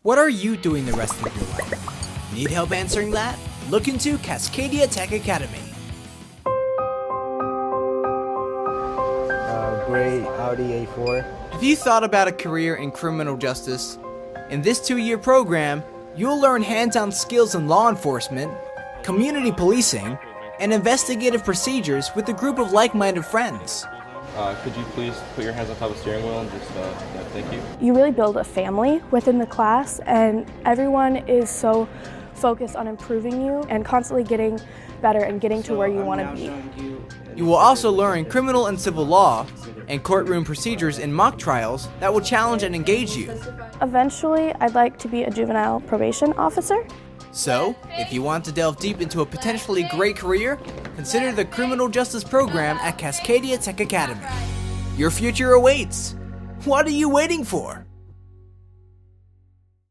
What are you doing the rest of your life? Need help answering that? Look into Cascadia Tech Academy. Gray Audi A4. Have you thought about a career in criminal justice? In this 2-year program, you'll learn hands-on skills in law enforcement, community policing, and investigative procedures with a group of like-minded friends. Could you please put your hands on top of the steering wheel and just, thank you. You really build a family within the class, and everyone is so focused on improving you and constantly getting better and getting to where you want to be. You will also learn criminal and civil law and courtroom procedures in mock trials that will challenge and engage you. Eventually, I'd like to be a juvenile probation officer. So, if you want to delve deep into a potentially great career, consider the criminal justice program at Cascadia Tech Academy. Your future awaits. What are you waiting for?